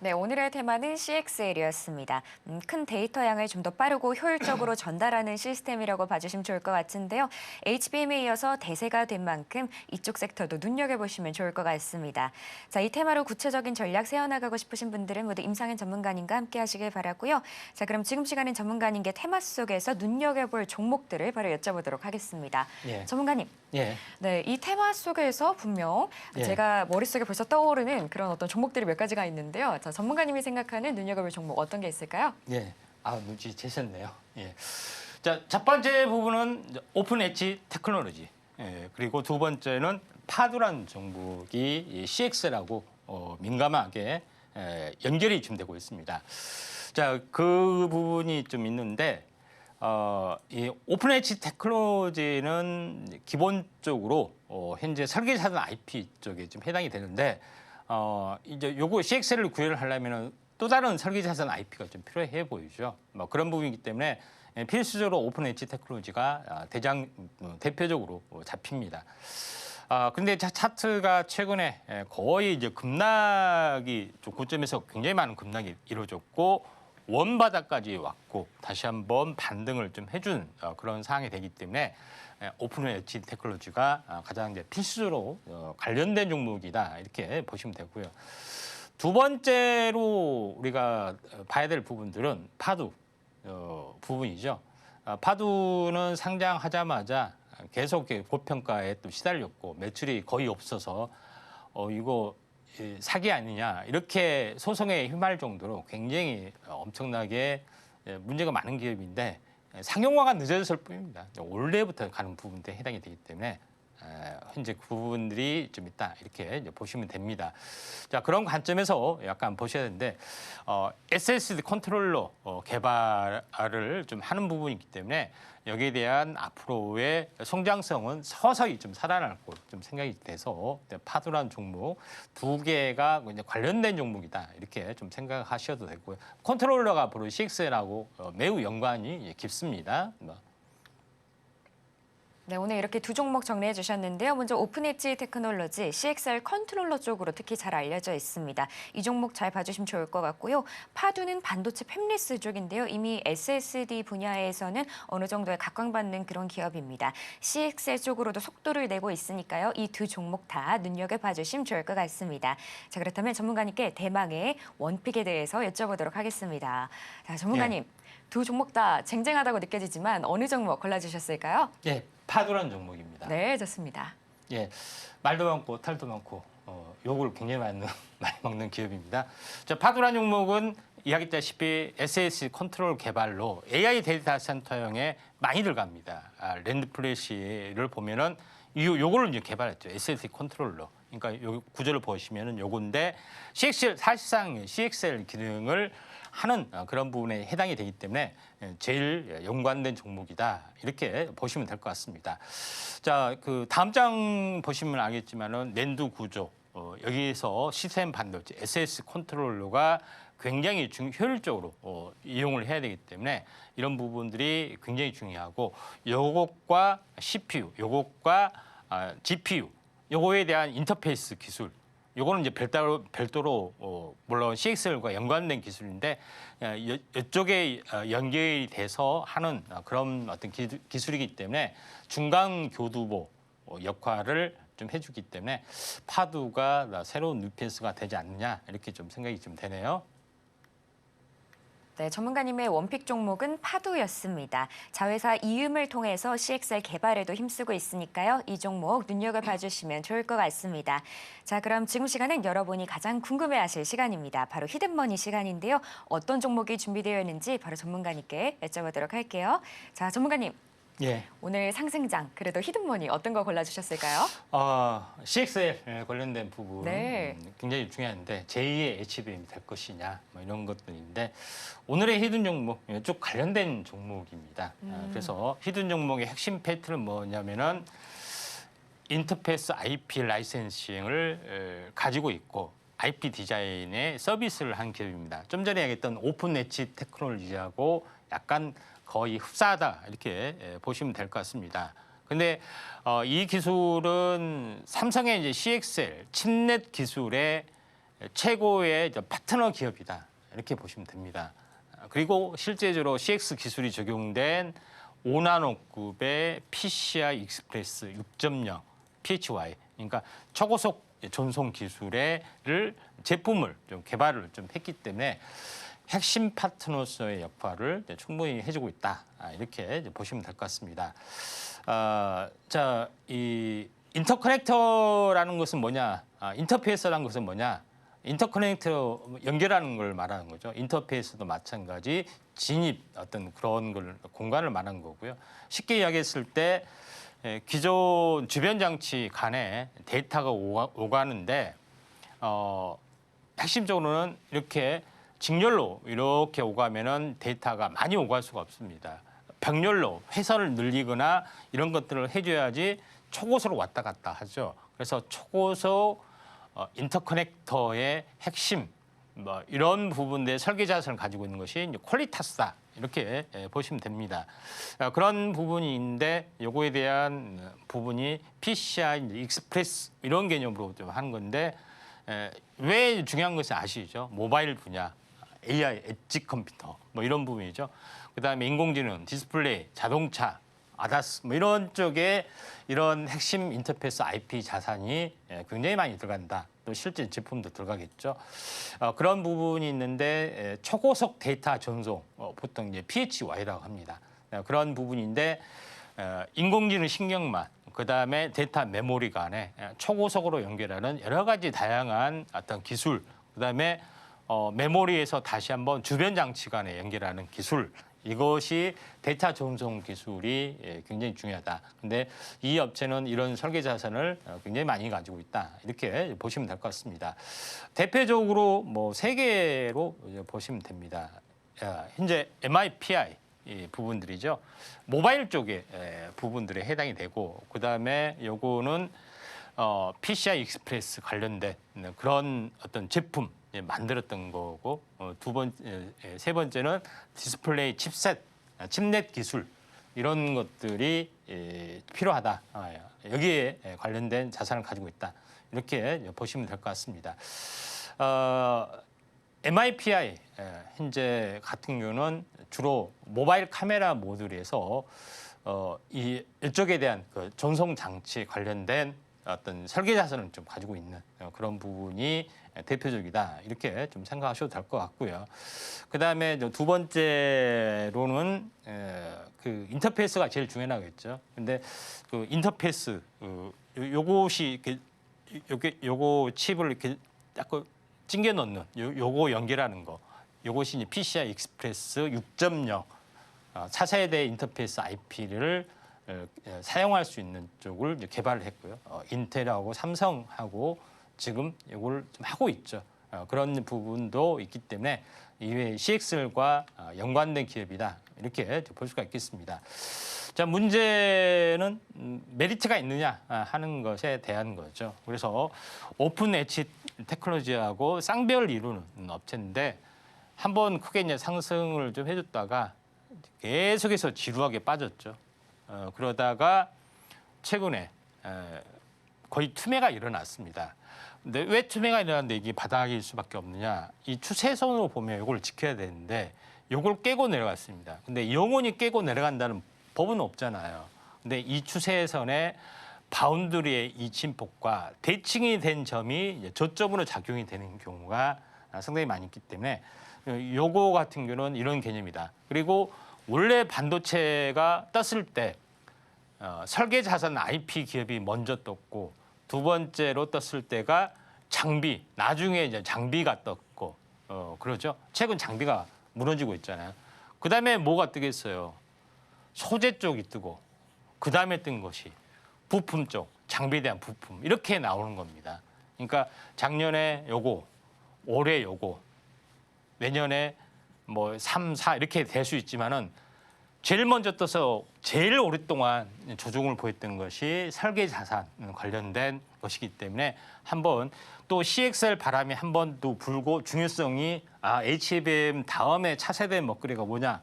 네, 오늘의 테마는 CXL이었습니다. 큰 데이터 양을 좀 더 빠르고 효율적으로 전달하는 시스템이라고 봐주시면 좋을 것 같은데요. HBM에 이어서 대세가 된 만큼 이쪽 섹터도 눈여겨보시면 좋을 것 같습니다. 자, 이 테마로 구체적인 전략 세워나가고 싶으신 분들은 모두 임상현 전문가님과 함께 하시길 바라고요. 자, 그럼 지금 시간은 전문가님께 테마 속에서 눈여겨볼 종목들을 바로 여쭤보도록 하겠습니다. 예. 전문가님. 예. 네, 이 테마 속에서 분명 예. 제가 머릿속에 벌써 떠오르는 그런 어떤 종목들이 몇 가지가 있는데요. 자, 전문가님이 생각하는 눈여겨볼 종목 어떤 게 있을까요? 예. 눈치채셨네요. 예. 자, 첫 번째 부분은 오픈 엣지 테크놀로지. 예. 그리고 두 번째는 파두란 종목이 CX라고 민감하게 연결이 좀 되고 있습니다. 자, 그 부분이 좀 있는데 이 오픈 엣지 테크놀로지는 기본적으로 현재 설계 사전 IP 쪽에 좀 해당이 되는데 이제 요거 CX를 구현을 하려면은 또 다른 설계 사전 IP가 좀 필요해 보이죠. 뭐 그런 부분이기 때문에 필수적으로 오픈 엣지 테크놀로지가 대표적으로 잡힙니다. 근데 차트가 최근에 거의 이제 급락이 좀 고점에서 굉장히 많은 급락이 이루어졌고 원바닥까지 왔고 다시 한번 반등을 좀 해준 그런 상황이 되기 때문에 오픈 엣지 테크놀로지가 가장 이제 필수로 관련된 종목이다 이렇게 보시면 되고요. 두 번째로 우리가 봐야 될 부분들은 파두 부분이죠. 파두는 상장하자마자 계속 고평가에 또 시달렸고 매출이 거의 없어서 이거 사기 아니냐 이렇게 소송에 휘말릴 정도로 굉장히 엄청나게 문제가 많은 기업인데 상용화가 늦어졌을 뿐입니다. 올해부터 가는 부분에 해당이 되기 때문에 현재 그 부분들이 좀 있다 이렇게 보시면 됩니다. 자, 그런 관점에서 약간 보셔야 되는데 SSD 컨트롤러 개발을 좀 하는 부분이기 때문에 여기에 대한 앞으로의 성장성은 서서히 좀 살아날 것 좀 생각이 돼서 파두란 종목 두 개가 이제 관련된 종목이다 이렇게 좀 생각하셔도 되고요. 컨트롤러가 앞으로 CXL하고 매우 연관이 깊습니다. 네, 오늘 이렇게 두 종목 정리해 주셨는데요. 먼저 오픈 엣지 테크놀로지 CXL 컨트롤러 쪽으로 특히 잘 알려져 있습니다. 이 종목 잘 봐주시면 좋을 것 같고요. 파두는 반도체 팹리스 쪽인데요. 이미 SSD 분야에서는 어느 정도에 각광받는 그런 기업입니다. CXL 쪽으로도 속도를 내고 있으니까요. 이 두 종목 다 눈여겨봐 주시면 좋을 것 같습니다. 자, 그렇다면 전문가님께 대망의 원픽에 대해서 여쭤보도록 하겠습니다. 자, 전문가님. 두 종목 다 쟁쟁하다고 느껴지지만 어느 종목 골라주셨을까요? 예, 파도라는 종목입니다. 네, 좋습니다. 예, 말도 많고 탈도 많고 욕을 굉장히 많이 먹는 기업입니다. 자, 파도라는 종목은 이야기했다시피 SSD 컨트롤 개발로 AI 데이터 센터형에 많이 들어갑니다. 랜드 플래시를 보면은 요거를 이제 개발했죠. SSD 컨트롤러. 그러니까 요 구조를 보시면은 요건데 CXL 사실상 CXL 기능을 하는 그런 부분에 해당이 되기 때문에 제일 연관된 종목이다 이렇게 보시면 될 것 같습니다. 자, 그 다음 장 보시면 알겠지만은 랜드 구조 여기에서 시스템 반도체 SS 컨트롤러가 굉장히 효율적으로 이용을 해야 되기 때문에 이런 부분들이 굉장히 중요하고 요것과 CPU, 요것과 GPU, 요거에 대한 인터페이스 기술. 요거는 이제 별도로 물론 CXL과 연관된 기술인데 이쪽에 연결이 돼서 하는 그런 어떤 기술이기 때문에 중간 교두보 역할을 좀 해주기 때문에 파두가 새로운 뉴페이스가 되지 않느냐 이렇게 좀 생각이 좀 되네요. 네, 전문가님의 원픽 종목은 파도였습니다. 자회사 이음을 통해서 CXL 개발에도 힘쓰고 있으니까요. 이 종목 눈여겨봐 주시면 좋을 것 같습니다. 자, 그럼 지금 시간은 여러분이 가장 궁금해하실 시간입니다. 바로 히든머니 시간인데요. 어떤 종목이 준비되어 있는지 바로 전문가님께 여쭤보도록 할게요. 자, 전문가님. 예. 오늘 상승장, 그래도 히든머니 어떤 거 골라주셨을까요? CXL 관련된 부분 네. 굉장히 중요한데 제2의 HBM이 될 것이냐 뭐 이런 것들인데 오늘의 히든 종목 쭉 관련된 종목입니다. 그래서 히든 종목의 핵심 패턴은 뭐냐면은 인터페이스 IP 라이센싱을 가지고 있고 IP 디자인의 서비스를 한 기업입니다. 좀 전에 얘기했던 오픈 엣지 테크놀로지하고 약간 거의 흡사하다 이렇게 보시면 될 것 같습니다. 근데 이 기술은 삼성의 이제 CXL 칩넷 기술의 최고의 파트너 기업이다 이렇게 보시면 됩니다. 그리고 실제적으로 CX 기술이 적용된 5나노급의 PCI 익스프레스 6.0 PHY 그러니까 초고속 전송 기술의 제품을 좀 개발을 좀 했기 때문에 핵심 파트너로서의 역할을 충분히 해주고 있다 이렇게 보시면 될 것 같습니다. 자, 이 인터커넥터라는 것은 뭐냐? 인터페이스라는 것은 뭐냐? 인터커넥터 연결하는 걸 말하는 거죠. 인터페이스도 마찬가지 진입 어떤 그런 걸 공간을 말하는 거고요. 쉽게 이야기했을 때 기존 주변 장치 간에 데이터가 오가는데 핵심적으로는 이렇게 직렬로 이렇게 오가면은 데이터가 많이 오갈 수가 없습니다. 병렬로 회선을 늘리거나 이런 것들을 해줘야지 초고속으로 왔다 갔다 하죠. 그래서 초고속 인터커넥터의 핵심 뭐 이런 부분들의 설계 자산을 가지고 있는 것이 이제 퀄리타스다 이렇게 보시면 됩니다. 그런 부분이 있는데 요거에 대한 부분이 PCI 익스프레스 이런 개념으로 좀 하는 건데 왜 중요한 것이 아시죠? 모바일 분야. AI, 엣지 컴퓨터 뭐 이런 부분이죠. 그다음에 인공지능, 디스플레이, 자동차, 아다스 뭐 이런 쪽에 이런 핵심 인터페이스 IP 자산이 굉장히 많이 들어간다. 또 실제 제품도 들어가겠죠. 그런 부분이 있는데 초고속 데이터 전송 보통 이제 PHY라고 합니다. 그런 부분인데 인공지능 신경망 그다음에 데이터 메모리 간에 초고속으로 연결하는 여러 가지 다양한 어떤 기술 그다음에 메모리에서 다시 한번 주변 장치 간에 연결하는 기술 이것이 데이터 전송 기술이 굉장히 중요하다. 근데 이 업체는 이런 설계 자산을 굉장히 많이 가지고 있다. 이렇게 보시면 될 것 같습니다. 대표적으로 뭐 세 개로 보시면 됩니다. 현재 MIPI 부분들이죠. 모바일 쪽의 부분들에 해당이 되고 그다음에 요거는 PCI 익스프레스 관련된 그런 어떤 제품 만들었던 거고 세 번째는 디스플레이 칩셋, 칩넷 기술 이런 것들이 필요하다. 여기에 관련된 자산을 가지고 있다. 이렇게 보시면 될 것 같습니다. MIPI 현재 같은 경우는 주로 모바일 카메라 모듈에서 이쪽에 대한 그 전송 장치 관련된 어떤 설계 자산을 좀 가지고 있는 그런 부분이 대표적이다. 이렇게 좀 생각하셔도 될 것 같고요. 그다음에 두 번째로는 그 인터페이스가 제일 중요하겠죠. 근데 그 인터페이스 요것이 이렇게 요거 칩을 이렇게 딱 찡겨 넣는 요거 연결하는 거. 요것이 이제 PCI 익스프레스 6.0 4세대 인터페이스 IP를 사용할 수 있는 쪽을 이제 개발을 했고요. 인텔하고 삼성하고 지금 이걸 좀 하고 있죠. 그런 부분도 있기 때문에 이외에 CXL과 연관된 기업이다. 이렇게 볼 수가 있겠습니다. 자, 문제는 메리트가 있느냐 하는 것에 대한 거죠. 그래서 오픈 엣지 테크놀로지하고 쌍벽을 이루는 업체인데 한번 크게 이제 상승을 좀 해줬다가 계속해서 지루하게 빠졌죠. 그러다가 최근에 거의 투매가 일어났습니다. 근데 왜 투매가 일어났는데 이게 바닥일 수밖에 없느냐? 이 추세선으로 보면 이걸 지켜야 되는데 이걸 깨고 내려갔습니다. 근데 영원히 깨고 내려간다는 법은 없잖아요. 근데 이 추세선의 바운드리의 이 진폭과 대칭이 된 점이 이제 저점으로 작용이 되는 경우가 상당히 많이 있기 때문에 요거 같은 경우는 이런 개념이다. 그리고 원래 반도체가 떴을 때 설계 자산 IP 기업이 먼저 떴고 두 번째로 떴을 때가 장비, 나중에 이제 장비가 떴고 그러죠. 최근 장비가 무너지고 있잖아요. 그다음에 뭐가 뜨겠어요? 소재 쪽이 뜨고 그다음에 뜬 것이 부품 쪽, 장비에 대한 부품 이렇게 나오는 겁니다. 그러니까 작년에 요거, 올해 요거, 내년에 뭐 3, 4 이렇게 될 수 있지만은 제일 먼저 떠서 제일 오랫동안 조정을 보였던 것이 설계 자산 관련된 것이기 때문에 한번 또 CXL 바람이 한 번 또 불고 중요성이 HBM 다음에 차세대 먹거리가 뭐냐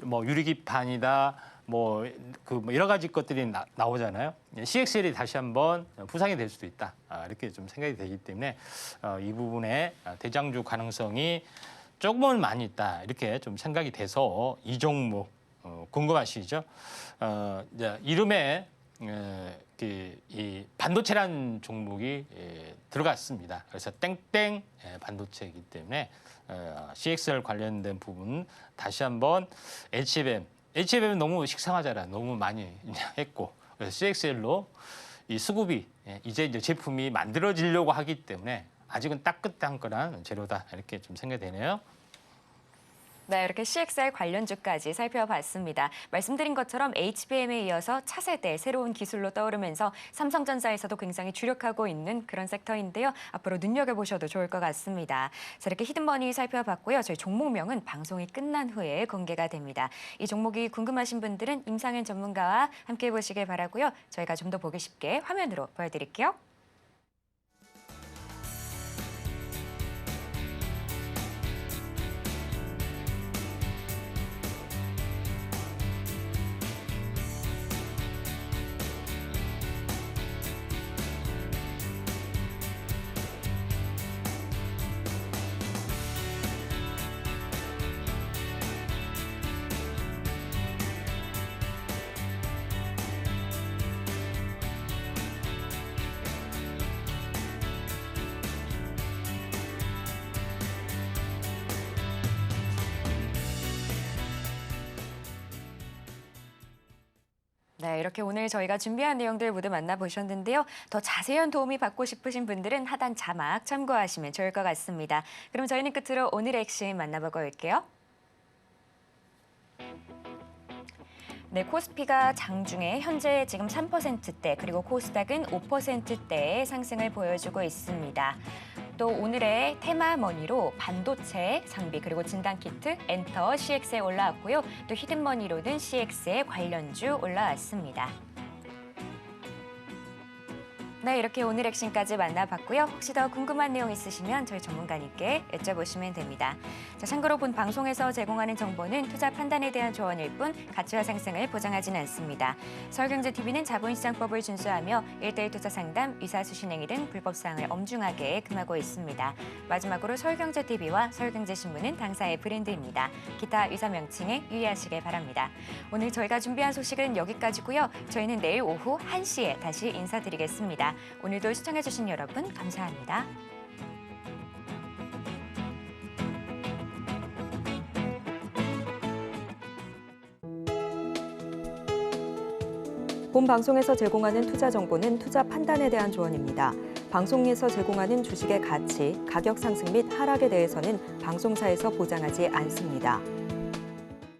뭐 유리기판이다 뭐 여러 가지 것들이 나오잖아요. CXL이 다시 한번 부상이 될 수도 있다. 이렇게 좀 생각이 되기 때문에 이 부분에 대장주 가능성이 조금은 많이 있다. 이렇게 좀 생각이 돼서 이 종목 궁금하시죠? 이름에 이 반도체라는 종목이 들어갔습니다. 그래서 땡땡 반도체이기 때문에 CXL 관련된 부분 다시 한번 HBM은 너무 식상하잖아요. 너무 많이 했고 그래서 CXL로 이 수급이 이제 제품이 만들어지려고 하기 때문에 아직은 따끈따끈한 재료다 이렇게 좀 생각이 되네요. 네, 이렇게 CXL 관련주까지 살펴봤습니다. 말씀드린 것처럼 HBM에 이어서 차세대 새로운 기술로 떠오르면서 삼성전자에서도 굉장히 주력하고 있는 그런 섹터인데요. 앞으로 눈여겨보셔도 좋을 것 같습니다. 자, 이렇게 히든머니 살펴봤고요. 저희 종목명은 방송이 끝난 후에 공개가 됩니다. 이 종목이 궁금하신 분들은 임상현 전문가와 함께 보시길 바라고요. 저희가 좀 더 보기 쉽게 화면으로 보여드릴게요. 네, 이렇게 오늘 저희가 준비한 내용들 모두 만나보셨는데요. 더 자세한 도움이 받고 싶으신 분들은 하단 자막 참고하시면 좋을 것 같습니다. 그럼 저희는 끝으로 오늘의 핵심 만나보고 올게요. 네, 코스피가 장중에 현재 지금 3%대 그리고 코스닥은 5%대의 상승을 보여주고 있습니다. 또 오늘의 테마머니로 반도체, 장비 그리고 진단키트, 엔터, CX에 올라왔고요. 또 히든머니로는 CX의 관련주 올라왔습니다. 네, 이렇게 오늘 액션까지 만나봤고요. 혹시 더 궁금한 내용 있으시면 저희 전문가님께 여쭤보시면 됩니다. 자, 참고로 본 방송에서 제공하는 정보는 투자 판단에 대한 조언일 뿐 가치와 상승을 보장하지는 않습니다. 서울경제TV는 자본시장법을 준수하며 1:1 투자 상담, 의사수신 행위 등 불법 사항을 엄중하게 금하고 있습니다. 마지막으로 서울경제TV와 서울경제신문은 당사의 브랜드입니다. 기타 의사 명칭에 유의하시길 바랍니다. 오늘 저희가 준비한 소식은 여기까지고요. 저희는 내일 오후 1시에 다시 인사드리겠습니다. 오늘도 시청해주신 여러분 감사합니다. 본 방송에서 제공하는 투자 정보는 투자 판단에 대한 조언입니다. 방송에서 제공하는 주식의 가치, 가격 상승 및 하락에 대해서는 방송사에서 보장하지 않습니다.